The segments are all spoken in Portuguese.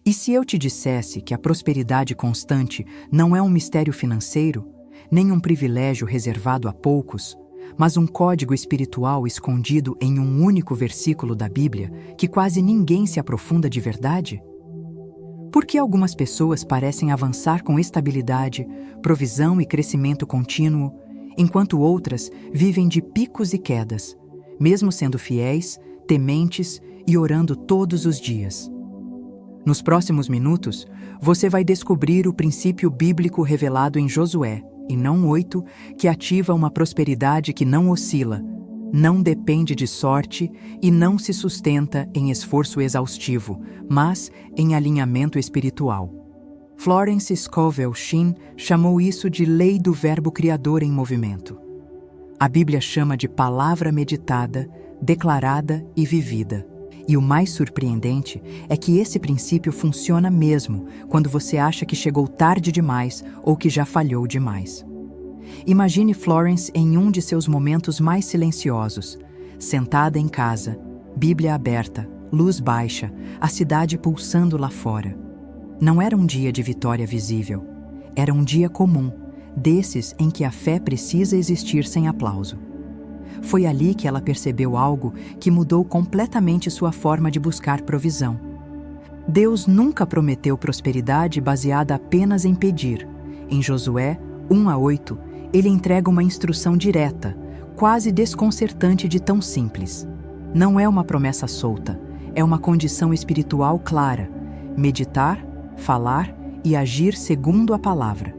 E se eu te dissesse que a prosperidade constante não é um mistério financeiro, nem um privilégio reservado a poucos, mas um código espiritual escondido em um único versículo da Bíblia que quase ninguém se aprofunda de verdade? Por que algumas pessoas parecem avançar com estabilidade, provisão e crescimento contínuo, enquanto outras vivem de picos e quedas, mesmo sendo fiéis, tementes e orando todos os dias? Nos próximos minutos, você vai descobrir o princípio bíblico revelado em Josué, e não 8, que ativa uma prosperidade que não oscila, não depende de sorte e não se sustenta em esforço exaustivo, mas em alinhamento espiritual. Florence Scovel Shinn chamou isso de lei do verbo criador em movimento. A Bíblia chama de palavra meditada, declarada e vivida. E o mais surpreendente é que esse princípio funciona mesmo quando você acha que chegou tarde demais ou que já falhou demais. Imagine Florence em um de seus momentos mais silenciosos, sentada em casa, Bíblia aberta, luz baixa, a cidade pulsando lá fora. Não era um dia de vitória visível, era um dia comum, desses em que a fé precisa existir sem aplauso. Foi ali que ela percebeu algo que mudou completamente sua forma de buscar provisão. Deus nunca prometeu prosperidade baseada apenas em pedir. Em Josué 1-8, ele entrega uma instrução direta, quase desconcertante de tão simples. Não é uma promessa solta, é uma condição espiritual clara: meditar, falar e agir segundo a palavra.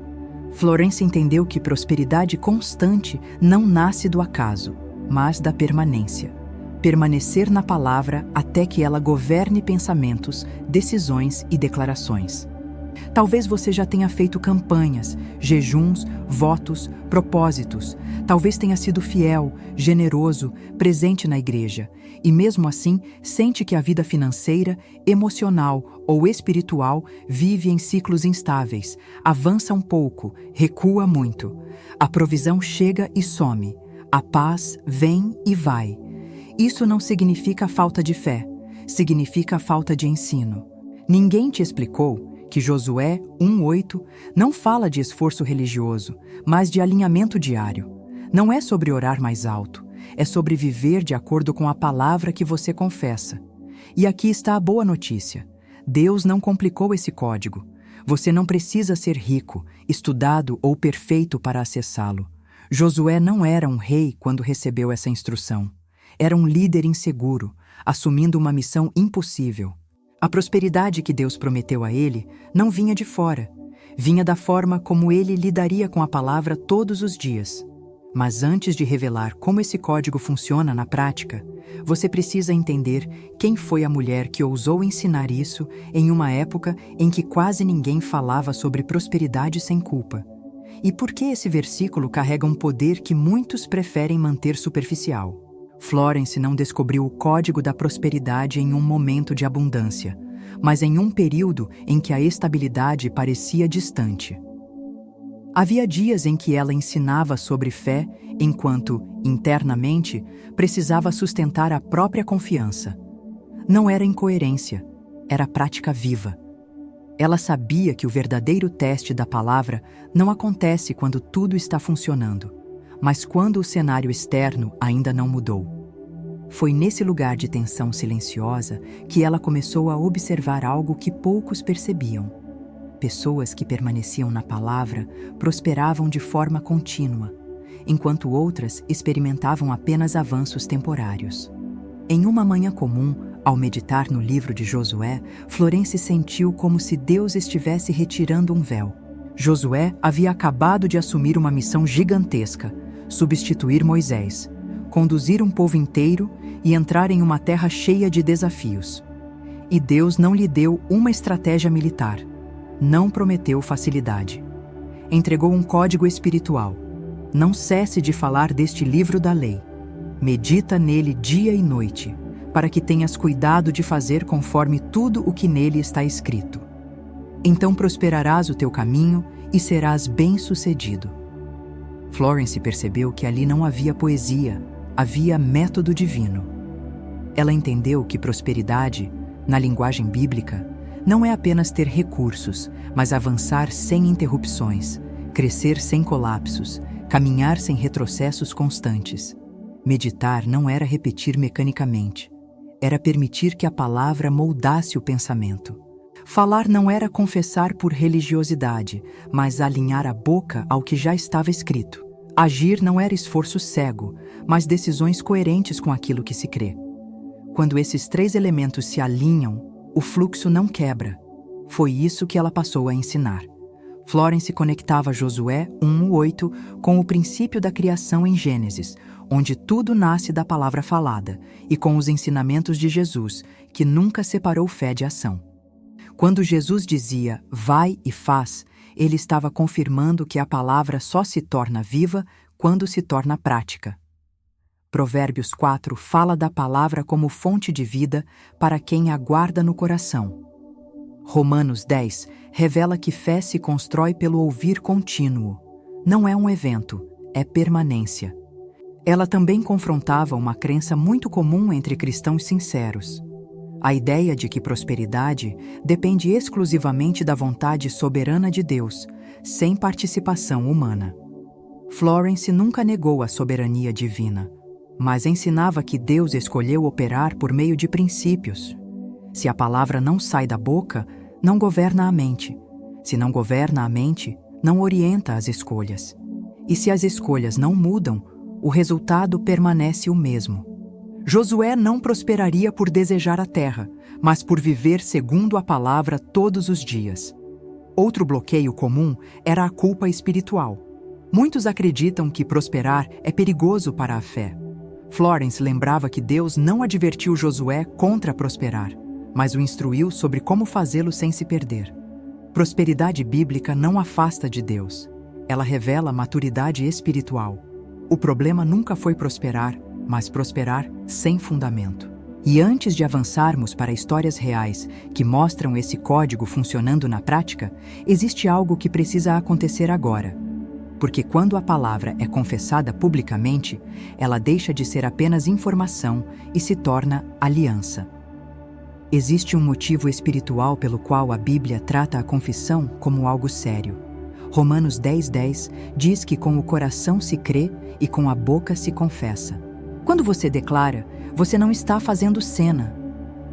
Florence entendeu que prosperidade constante não nasce do acaso, mas da permanência. Permanecer na palavra até que ela governe pensamentos, decisões e declarações. Talvez você já tenha feito campanhas, jejuns, votos, propósitos. Talvez tenha sido fiel, generoso, presente na igreja. E mesmo assim, sente que a vida financeira, emocional ou espiritual vive em ciclos instáveis. Avança um pouco, recua muito. A provisão chega e some. A paz vem e vai. Isso não significa falta de fé, significa falta de ensino. Ninguém te explicou que Josué 1:8 não fala de esforço religioso, mas de alinhamento diário. Não é sobre orar mais alto, é sobre viver de acordo com a palavra que você confessa. E aqui está a boa notícia: Deus não complicou esse código. Você não precisa ser rico, estudado ou perfeito para acessá-lo. Josué não era um rei quando recebeu essa instrução. Era um líder inseguro, assumindo uma missão impossível. A prosperidade que Deus prometeu a ele não vinha de fora, vinha da forma como ele lidaria com a palavra todos os dias. Mas antes de revelar como esse código funciona na prática, você precisa entender quem foi a mulher que ousou ensinar isso em uma época em que quase ninguém falava sobre prosperidade sem culpa. E por que esse versículo carrega um poder que muitos preferem manter superficial? Florence não descobriu o código da prosperidade em um momento de abundância, mas em um período em que a estabilidade parecia distante. Havia dias em que ela ensinava sobre fé, enquanto, internamente, precisava sustentar a própria confiança. Não era incoerência, era prática viva. Ela sabia que o verdadeiro teste da palavra não acontece quando tudo está funcionando, mas quando o cenário externo ainda não mudou. Foi nesse lugar de tensão silenciosa que ela começou a observar algo que poucos percebiam. Pessoas que permaneciam na palavra prosperavam de forma contínua, enquanto outras experimentavam apenas avanços temporários. Em uma manhã comum, ao meditar no livro de Josué, Florence sentiu como se Deus estivesse retirando um véu. Josué havia acabado de assumir uma missão gigantesca: substituir Moisés, conduzir um povo inteiro e entrar em uma terra cheia de desafios. E Deus não lhe deu uma estratégia militar, não prometeu facilidade. Entregou um código espiritual: não cesse de falar deste livro da lei. Medita nele dia e noite, para que tenhas cuidado de fazer conforme tudo o que nele está escrito. Então prosperarás o teu caminho e serás bem-sucedido. Florence percebeu que ali não havia poesia, havia método divino. Ela entendeu que prosperidade, na linguagem bíblica, não é apenas ter recursos, mas avançar sem interrupções, crescer sem colapsos, caminhar sem retrocessos constantes. Meditar não era repetir mecanicamente, era permitir que a palavra moldasse o pensamento. Falar não era confessar por religiosidade, mas alinhar a boca ao que já estava escrito. Agir não era esforço cego, mas decisões coerentes com aquilo que se crê. Quando esses três elementos se alinham, o fluxo não quebra. Foi isso que ela passou a ensinar. Florence conectava Josué 1:8 com o princípio da criação em Gênesis, onde tudo nasce da palavra falada, e com os ensinamentos de Jesus, que nunca separou fé de ação. Quando Jesus dizia, vai e faz, ele estava confirmando que a palavra só se torna viva quando se torna prática. Provérbios 4 fala da palavra como fonte de vida para quem a guarda no coração. Romanos 10 revela que fé se constrói pelo ouvir contínuo. Não é um evento, é permanência. Ela também confrontava uma crença muito comum entre cristãos sinceros. A ideia de que prosperidade depende exclusivamente da vontade soberana de Deus, sem participação humana. Florence nunca negou a soberania divina, mas ensinava que Deus escolheu operar por meio de princípios. Se a palavra não sai da boca, não governa a mente. Se não governa a mente, não orienta as escolhas. E se as escolhas não mudam, o resultado permanece o mesmo. Josué não prosperaria por desejar a terra, mas por viver segundo a palavra todos os dias. Outro bloqueio comum era a culpa espiritual. Muitos acreditam que prosperar é perigoso para a fé. Florence lembrava que Deus não advertiu Josué contra prosperar, mas o instruiu sobre como fazê-lo sem se perder. Prosperidade bíblica não afasta de Deus. Ela revela maturidade espiritual. O problema nunca foi prosperar, mas prosperar sem fundamento. E antes de avançarmos para histórias reais que mostram esse código funcionando na prática, existe algo que precisa acontecer agora. Porque quando a palavra é confessada publicamente, ela deixa de ser apenas informação e se torna aliança. Existe um motivo espiritual pelo qual a Bíblia trata a confissão como algo sério. Romanos 10:10 diz que com o coração se crê e com a boca se confessa. Quando você declara, você não está fazendo cena.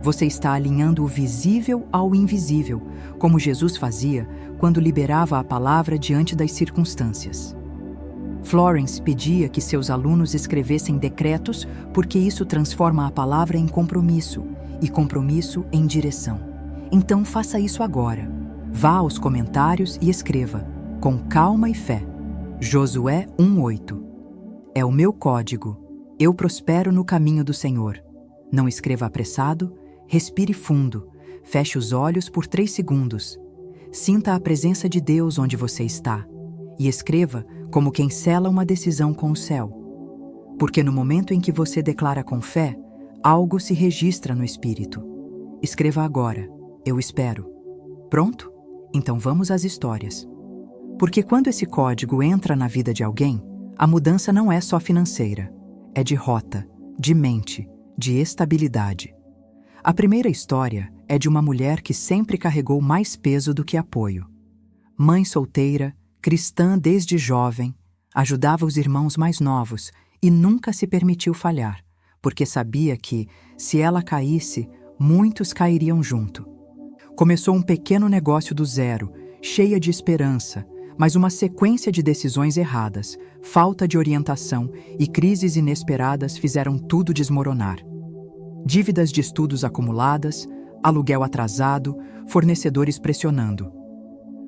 Você está alinhando o visível ao invisível, como Jesus fazia quando liberava a palavra diante das circunstâncias. Florence pedia que seus alunos escrevessem decretos porque isso transforma a palavra em compromisso e compromisso em direção. Então faça isso agora. Vá aos comentários e escreva, com calma e fé. Josué 1:8. É o meu código. Eu prospero no caminho do Senhor. Não escreva apressado, respire fundo, feche os olhos por 3 segundos. Sinta a presença de Deus onde você está e escreva como quem sela uma decisão com o céu. Porque no momento em que você declara com fé, algo se registra no Espírito. Escreva agora, eu espero. Pronto? Então vamos às histórias. Porque quando esse código entra na vida de alguém, a mudança não é só financeira, é de rota, de mente, de estabilidade. A primeira história é de uma mulher que sempre carregou mais peso do que apoio. Mãe solteira, cristã desde jovem, ajudava os irmãos mais novos e nunca se permitiu falhar, porque sabia que, se ela caísse, muitos cairiam junto. Começou um pequeno negócio do zero, cheia de esperança, mas uma sequência de decisões erradas, falta de orientação e crises inesperadas fizeram tudo desmoronar. Dívidas de estudos acumuladas, aluguel atrasado, fornecedores pressionando.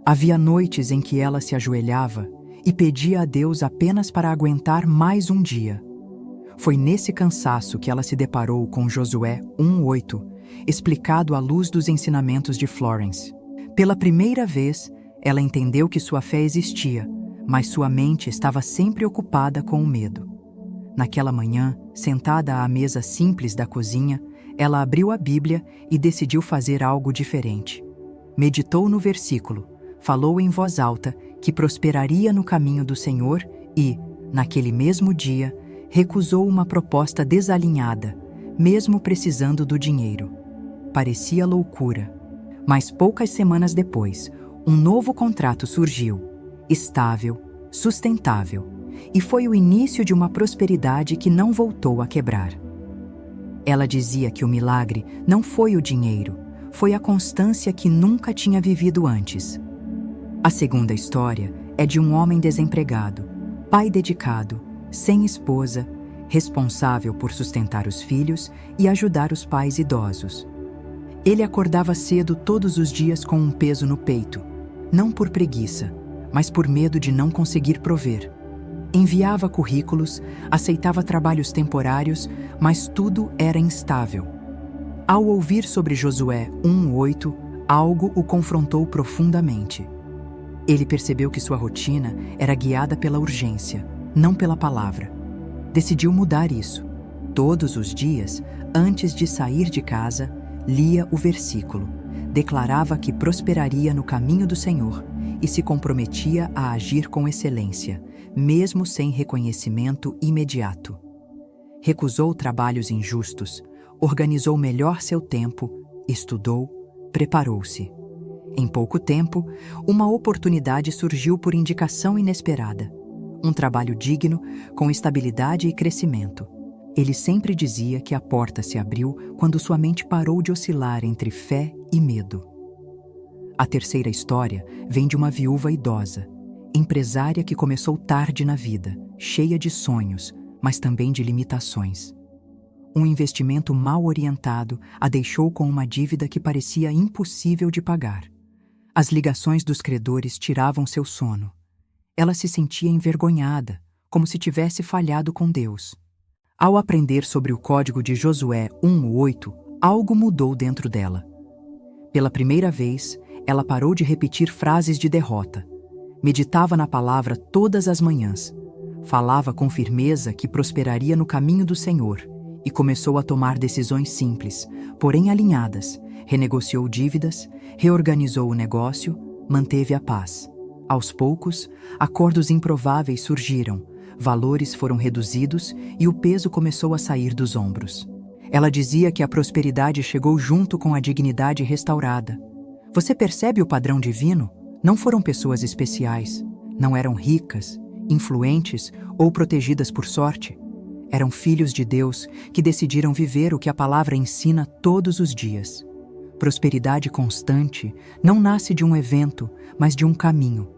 Havia noites em que ela se ajoelhava e pedia a Deus apenas para aguentar mais um dia. Foi nesse cansaço que ela se deparou com Josué 1:8, explicado à luz dos ensinamentos de Florence. Pela primeira vez, ela entendeu que sua fé existia, mas sua mente estava sempre ocupada com o medo. Naquela manhã, sentada à mesa simples da cozinha, ela abriu a Bíblia e decidiu fazer algo diferente. Meditou no versículo, falou em voz alta que prosperaria no caminho do Senhor e, naquele mesmo dia, recusou uma proposta desalinhada, mesmo precisando do dinheiro. Parecia loucura, Mas poucas semanas depois, um novo contrato surgiu, estável, sustentável, e foi o início de uma prosperidade que não voltou a quebrar. Ela dizia que o milagre não foi o dinheiro, foi a constância que nunca tinha vivido antes. A segunda história é de um homem desempregado, pai dedicado, sem esposa, responsável por sustentar os filhos e ajudar os pais idosos. Ele acordava cedo todos os dias com um peso no peito, não por preguiça, mas por medo de não conseguir prover. Enviava currículos, aceitava trabalhos temporários, mas tudo era instável. Ao ouvir sobre Josué 1:8, algo o confrontou profundamente. Ele percebeu que sua rotina era guiada pela urgência, não pela palavra. Decidiu mudar isso. Todos os dias, antes de sair de casa, lia o versículo, declarava que prosperaria no caminho do Senhor e se comprometia a agir com excelência, mesmo sem reconhecimento imediato. Recusou trabalhos injustos, organizou melhor seu tempo, estudou, preparou-se. Em pouco tempo, uma oportunidade surgiu por indicação inesperada. Um trabalho digno, com estabilidade e crescimento. Ele sempre dizia que a porta se abriu quando sua mente parou de oscilar entre fé e medo. A terceira história vem de uma viúva idosa, empresária que começou tarde na vida, cheia de sonhos, mas também de limitações. Um investimento mal orientado a deixou com uma dívida que parecia impossível de pagar. As ligações dos credores tiravam seu sono. Ela se sentia envergonhada, como se tivesse falhado com Deus. Ao aprender sobre o código de Josué 1:8, algo mudou dentro dela. Pela primeira vez, ela parou de repetir frases de derrota. Meditava na palavra todas as manhãs. Falava com firmeza que prosperaria no caminho do Senhor e começou a tomar decisões simples, porém alinhadas. Renegociou dívidas, reorganizou o negócio, manteve a paz. Aos poucos, acordos improváveis surgiram, valores foram reduzidos e o peso começou a sair dos ombros. Ela dizia que a prosperidade chegou junto com a dignidade restaurada. Você percebe o padrão divino? Não foram pessoas especiais, não eram ricas, influentes ou protegidas por sorte. Eram filhos de Deus que decidiram viver o que a palavra ensina todos os dias. Prosperidade constante não nasce de um evento, mas de um caminho.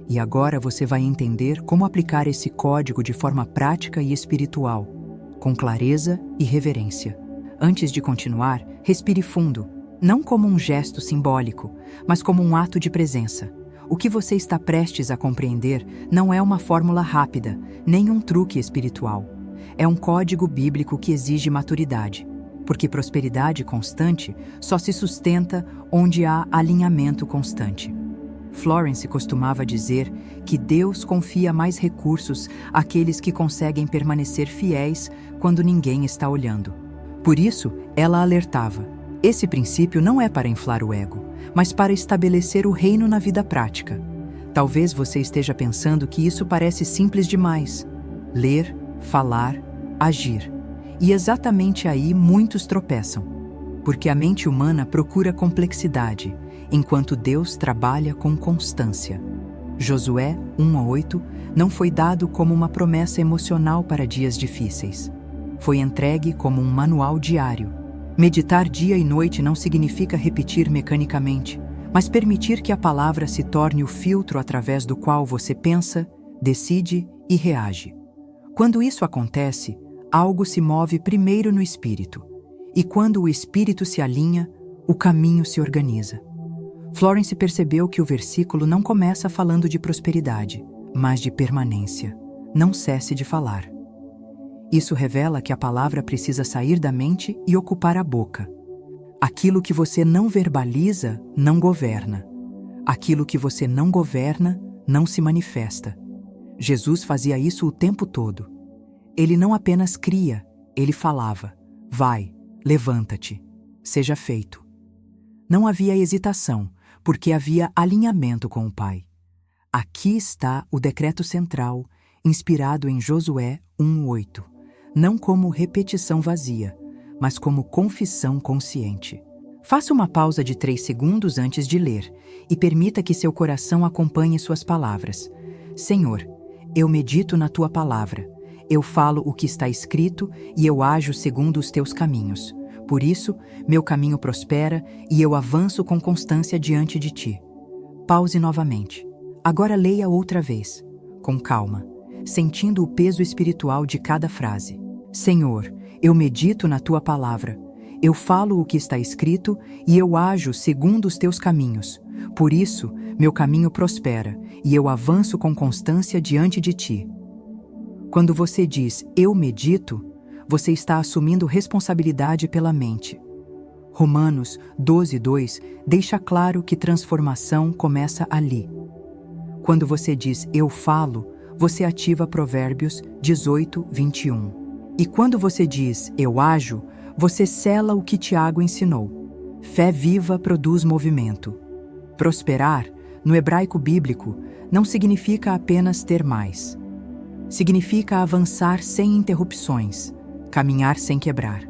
E agora você vai entender como aplicar esse código de forma prática e espiritual, com clareza e reverência. Antes de continuar, respire fundo, não como um gesto simbólico, mas como um ato de presença. O que você está prestes a compreender não é uma fórmula rápida, nem um truque espiritual. É um código bíblico que exige maturidade, porque prosperidade constante só se sustenta onde há alinhamento constante. Florence costumava dizer que Deus confia mais recursos àqueles que conseguem permanecer fiéis quando ninguém está olhando. Por isso, ela alertava: esse princípio não é para inflar o ego, mas para estabelecer o reino na vida prática. Talvez você esteja pensando que isso parece simples demais. Ler, falar, agir. E exatamente aí muitos tropeçam, porque a mente humana procura complexidade, enquanto Deus trabalha com constância. Josué 1:8 não foi dado como uma promessa emocional para dias difíceis. Foi entregue como um manual diário. Meditar dia e noite não significa repetir mecanicamente, mas permitir que a palavra se torne o filtro através do qual você pensa, decide e reage. Quando isso acontece, algo se move primeiro no espírito, e quando o espírito se alinha, o caminho se organiza. Florence percebeu que o versículo não começa falando de prosperidade, mas de permanência. Não cesse de falar. Isso revela que a palavra precisa sair da mente e ocupar a boca. Aquilo que você não verbaliza, não governa. Aquilo que você não governa, não se manifesta. Jesus fazia isso o tempo todo. Ele não apenas cria, ele falava: vai, levanta-te, seja feito. Não havia hesitação, porque havia alinhamento com o Pai. Aqui está o decreto central, inspirado em Josué 1:8, não como repetição vazia, mas como confissão consciente. Faça uma pausa de 3 segundos antes de ler e permita que seu coração acompanhe suas palavras. Senhor, eu medito na tua palavra. Eu falo o que está escrito e eu ajo segundo os teus caminhos. Por isso, meu caminho prospera e eu avanço com constância diante de ti. Pause novamente. Agora leia outra vez, com calma, sentindo o peso espiritual de cada frase. Senhor, eu medito na tua palavra. Eu falo o que está escrito e eu ajo segundo os teus caminhos. Por isso, meu caminho prospera e eu avanço com constância diante de ti. Quando você diz eu medito, você está assumindo responsabilidade pela mente. Romanos 12:2 deixa claro que transformação começa ali. Quando você diz eu falo, você ativa Provérbios 18:21. E quando você diz eu ajo, você sela o que Tiago ensinou. Fé viva produz movimento. Prosperar, no hebraico bíblico, não significa apenas ter mais. Significa avançar sem interrupções, caminhar sem quebrar.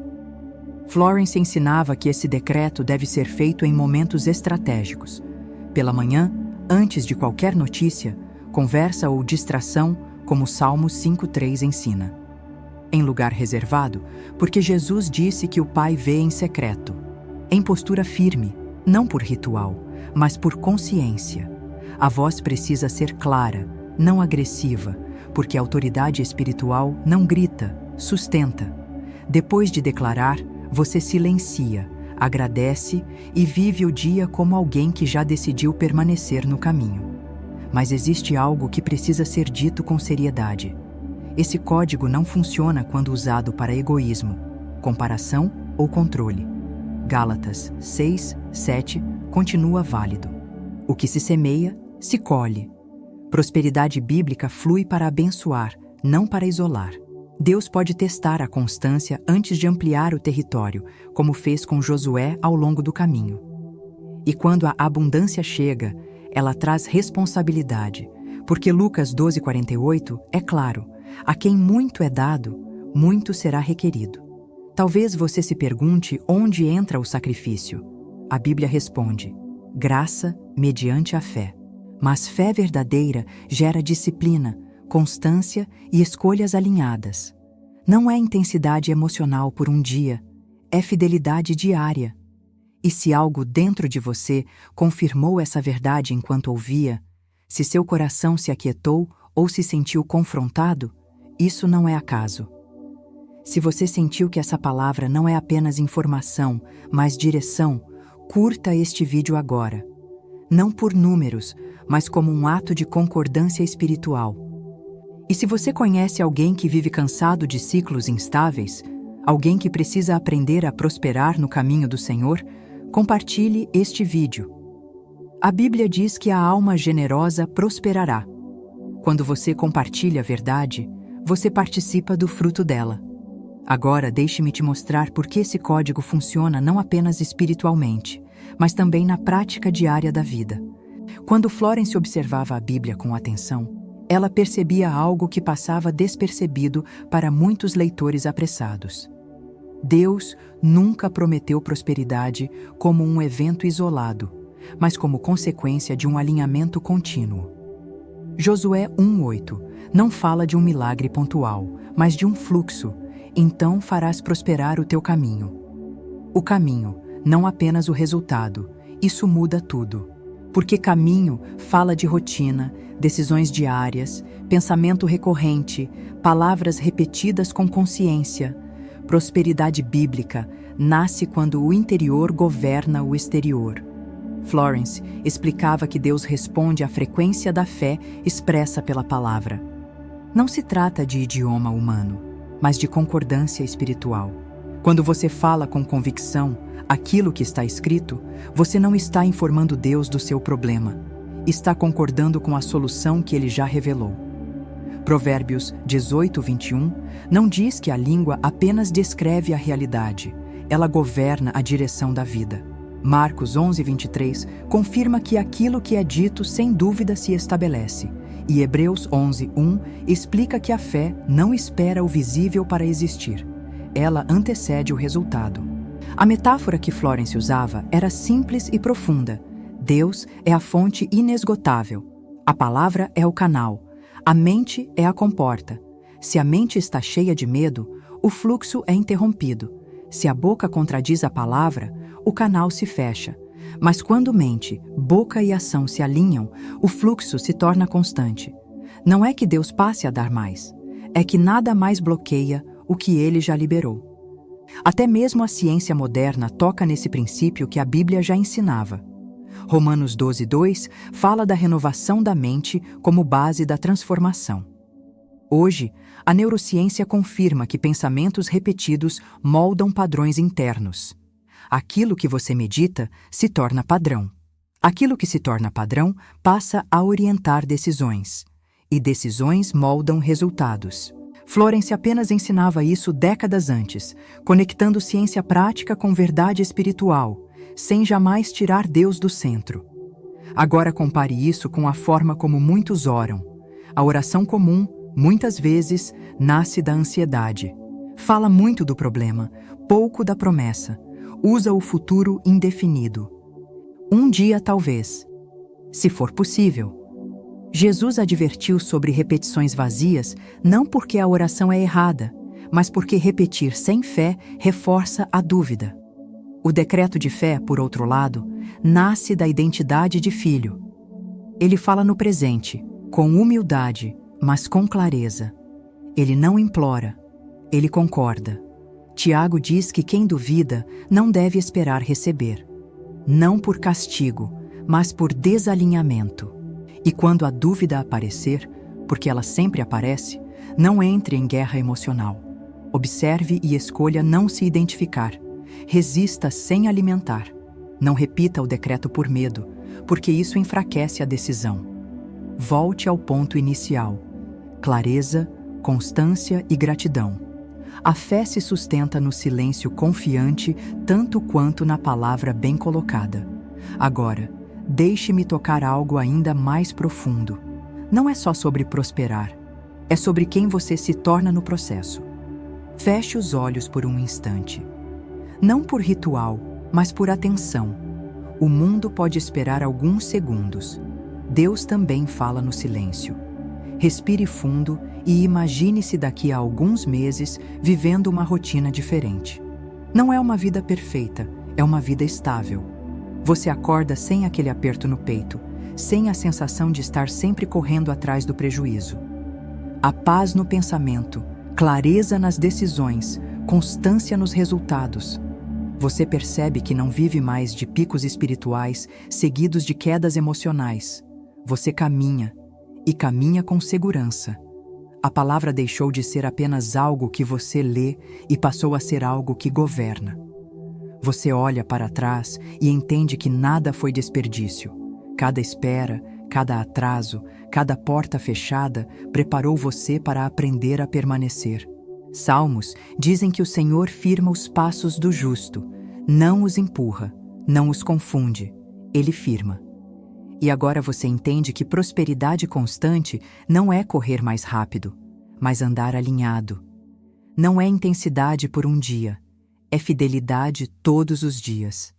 Florence ensinava que esse decreto deve ser feito em momentos estratégicos. Pela manhã, antes de qualquer notícia, conversa ou distração, como Salmos 5:3 ensina. Em lugar reservado, porque Jesus disse que o Pai vê em secreto. Em postura firme, não por ritual, mas por consciência. A voz precisa ser clara, não agressiva, porque a autoridade espiritual não grita, sustenta. Depois de declarar, você silencia, agradece e vive o dia como alguém que já decidiu permanecer no caminho. Mas existe algo que precisa ser dito com seriedade. Esse código não funciona quando usado para egoísmo, comparação ou controle. Gálatas 6:7 continua válido. O que se semeia, se colhe. Prosperidade bíblica flui para abençoar, não para isolar. Deus pode testar a constância antes de ampliar o território, como fez com Josué ao longo do caminho. E quando a abundância chega, ela traz responsabilidade, porque Lucas 12:48 é claro: a quem muito é dado, muito será requerido. Talvez você se pergunte onde entra o sacrifício. A Bíblia responde: graça mediante a fé. Mas fé verdadeira gera disciplina, constância e escolhas alinhadas. Não é intensidade emocional por um dia, é fidelidade diária. E se algo dentro de você confirmou essa verdade enquanto ouvia, se seu coração se aquietou ou se sentiu confrontado, isso não é acaso. Se você sentiu que essa palavra não é apenas informação, mas direção, curta este vídeo agora. Não por números, mas como um ato de concordância espiritual. E se você conhece alguém que vive cansado de ciclos instáveis, alguém que precisa aprender a prosperar no caminho do Senhor, compartilhe este vídeo. A Bíblia diz que a alma generosa prosperará. Quando você compartilha a verdade, você participa do fruto dela. Agora deixe-me te mostrar por que esse código funciona não apenas espiritualmente, mas também na prática diária da vida. Quando Florence observava a Bíblia com atenção, ela percebia algo que passava despercebido para muitos leitores apressados. Deus nunca prometeu prosperidade como um evento isolado, mas como consequência de um alinhamento contínuo. Josué 1:8 não fala de um milagre pontual, mas de um fluxo. Então farás prosperar o teu caminho. O caminho, não apenas o resultado. Isso muda tudo. Porque caminho fala de rotina, decisões diárias, pensamento recorrente, palavras repetidas com consciência. Prosperidade bíblica nasce quando o interior governa o exterior. Florence explicava que Deus responde à frequência da fé expressa pela palavra. Não se trata de idioma humano, mas de concordância espiritual. Quando você fala com convicção aquilo que está escrito, você não está informando Deus do seu problema. Está concordando com a solução que Ele já revelou. Provérbios 18:21 não diz que a língua apenas descreve a realidade, ela governa a direção da vida. Marcos 11:23 confirma que aquilo que é dito sem dúvida se estabelece. E Hebreus 11:1 explica que a fé não espera o visível para existir. Ela antecede o resultado. A metáfora que Florence usava era simples e profunda. Deus é a fonte inesgotável. A palavra é o canal. A mente é a comporta. Se a mente está cheia de medo, o fluxo é interrompido. Se a boca contradiz a palavra, o canal se fecha. Mas quando mente, boca e ação se alinham, o fluxo se torna constante. Não é que Deus passe a dar mais, é que nada mais bloqueia o que Ele já liberou. Até mesmo a ciência moderna toca nesse princípio que a Bíblia já ensinava. Romanos 12:2 fala da renovação da mente como base da transformação. Hoje, a neurociência confirma que pensamentos repetidos moldam padrões internos. Aquilo que você medita se torna padrão. Aquilo que se torna padrão passa a orientar decisões. E decisões moldam resultados. Florence apenas ensinava isso décadas antes, conectando ciência prática com verdade espiritual, sem jamais tirar Deus do centro. Agora compare isso com a forma como muitos oram. A oração comum, muitas vezes, nasce da ansiedade. Fala muito do problema, pouco da promessa. Usa o futuro indefinido. Um dia, talvez. Se for possível. Jesus advertiu sobre repetições vazias não porque a oração é errada, mas porque repetir sem fé reforça a dúvida. O decreto de fé, por outro lado, nasce da identidade de filho. Ele fala no presente, com humildade, mas com clareza. Ele não implora, ele concorda. Tiago diz que quem duvida não deve esperar receber. Não por castigo, mas por desalinhamento. E quando a dúvida aparecer, porque ela sempre aparece, não entre em guerra emocional. Observe e escolha não se identificar. Resista sem alimentar. Não repita o decreto por medo, porque isso enfraquece a decisão. Volte ao ponto inicial. Clareza, constância e gratidão. A fé se sustenta no silêncio confiante, tanto quanto na palavra bem colocada. Agora, deixe-me tocar algo ainda mais profundo. Não é só sobre prosperar, é sobre quem você se torna no processo. Feche os olhos por um instante. Não por ritual, mas por atenção. O mundo pode esperar alguns segundos. Deus também fala no silêncio. Respire fundo e imagine-se daqui a alguns meses vivendo uma rotina diferente. Não é uma vida perfeita, é uma vida estável. Você acorda sem aquele aperto no peito, sem a sensação de estar sempre correndo atrás do prejuízo. A paz no pensamento, clareza nas decisões, constância nos resultados. Você percebe que não vive mais de picos espirituais seguidos de quedas emocionais. Você caminha, e caminha com segurança. A palavra deixou de ser apenas algo que você lê e passou a ser algo que governa. Você olha para trás e entende que nada foi desperdício. Cada espera, cada atraso, cada porta fechada preparou você para aprender a permanecer. Salmos dizem que o Senhor firma os passos do justo, não os empurra, não os confunde, Ele firma. E agora você entende que prosperidade constante não é correr mais rápido, mas andar alinhado. Não é intensidade por um dia, é fidelidade todos os dias.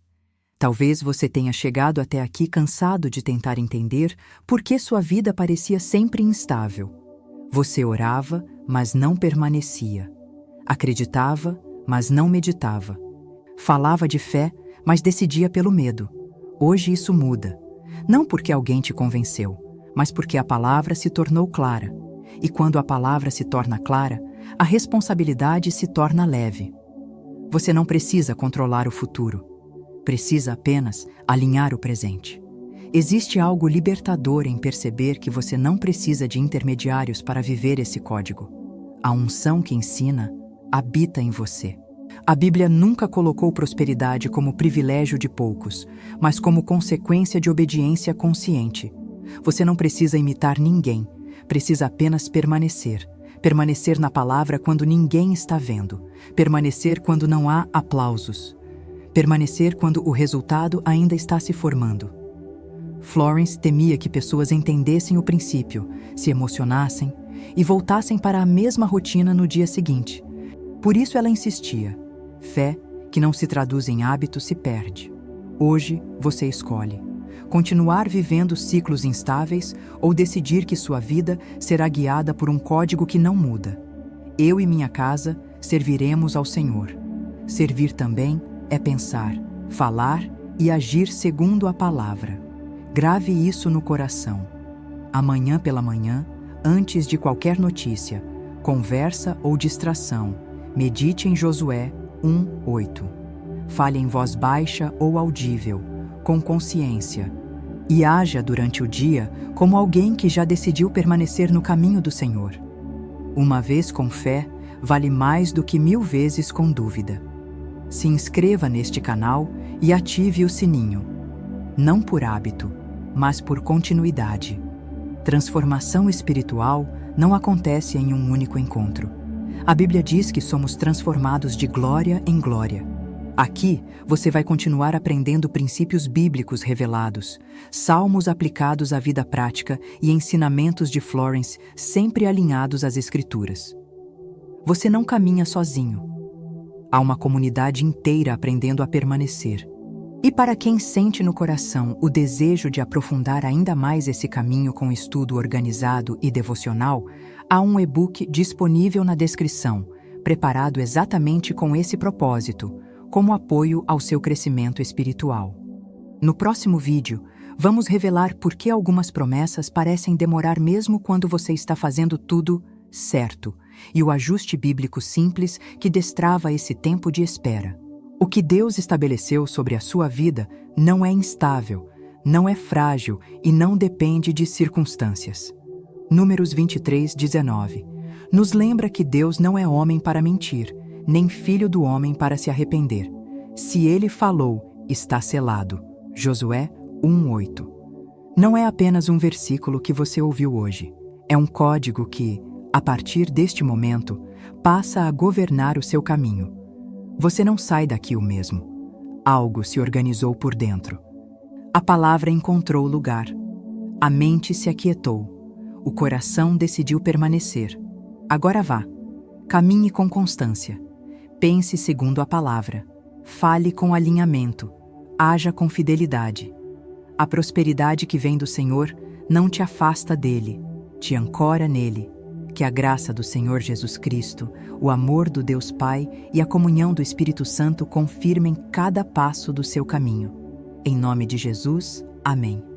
Talvez você tenha chegado até aqui cansado de tentar entender por que sua vida parecia sempre instável. Você orava, mas não permanecia. Acreditava, mas não meditava. Falava de fé, mas decidia pelo medo. Hoje isso muda. Não porque alguém te convenceu, mas porque a palavra se tornou clara. E quando a palavra se torna clara, a responsabilidade se torna leve. Você não precisa controlar o futuro. Precisa apenas alinhar o presente. Existe algo libertador em perceber que você não precisa de intermediários para viver esse código. A unção que ensina habita em você. A Bíblia nunca colocou prosperidade como privilégio de poucos, mas como consequência de obediência consciente. Você não precisa imitar ninguém, precisa apenas permanecer. Permanecer na palavra quando ninguém está vendo. Permanecer quando não há aplausos. Permanecer quando o resultado ainda está se formando. Florence temia que pessoas entendessem o princípio, se emocionassem e voltassem para a mesma rotina no dia seguinte. Por isso ela insistia: fé que não se traduz em hábito se perde. Hoje, você escolhe continuar vivendo ciclos instáveis ou decidir que sua vida será guiada por um código que não muda. Eu e minha casa serviremos ao Senhor. Servir também é pensar, falar e agir segundo a palavra. Grave isso no coração. Amanhã pela manhã, antes de qualquer notícia, conversa ou distração, medite em Josué 1:8. Fale em voz baixa ou audível, com consciência, e haja durante o dia como alguém que já decidiu permanecer no caminho do Senhor. Uma vez com fé, vale mais do que 1000 vezes com dúvida. Se inscreva neste canal e ative o sininho. Não por hábito, mas por continuidade. Transformação espiritual não acontece em um único encontro. A Bíblia diz que somos transformados de glória em glória. Aqui, você vai continuar aprendendo princípios bíblicos revelados, salmos aplicados à vida prática e ensinamentos de Florence sempre alinhados às Escrituras. Você não caminha sozinho. Há uma comunidade inteira aprendendo a permanecer. E para quem sente no coração o desejo de aprofundar ainda mais esse caminho com estudo organizado e devocional, há um e-book disponível na descrição, preparado exatamente com esse propósito, como apoio ao seu crescimento espiritual. No próximo vídeo, vamos revelar por que algumas promessas parecem demorar mesmo quando você está fazendo tudo certo, e o ajuste bíblico simples que destrava esse tempo de espera. O que Deus estabeleceu sobre a sua vida não é instável, não é frágil e não depende de circunstâncias. Números 23:19 nos lembra que Deus não é homem para mentir, nem filho do homem para se arrepender. Se ele falou, está selado. Josué 1:8. Não é apenas um versículo que você ouviu hoje. É um código que, a partir deste momento, passa a governar o seu caminho. Você não sai daqui o mesmo. Algo se organizou por dentro. A palavra encontrou lugar. A mente se aquietou. O coração decidiu permanecer. Agora vá. Caminhe com constância. Pense segundo a palavra. Fale com alinhamento. Haja com fidelidade. A prosperidade que vem do Senhor não te afasta dele, te ancora nele. Que a graça do Senhor Jesus Cristo, o amor do Deus Pai e a comunhão do Espírito Santo confirmem cada passo do seu caminho. Em nome de Jesus, amém.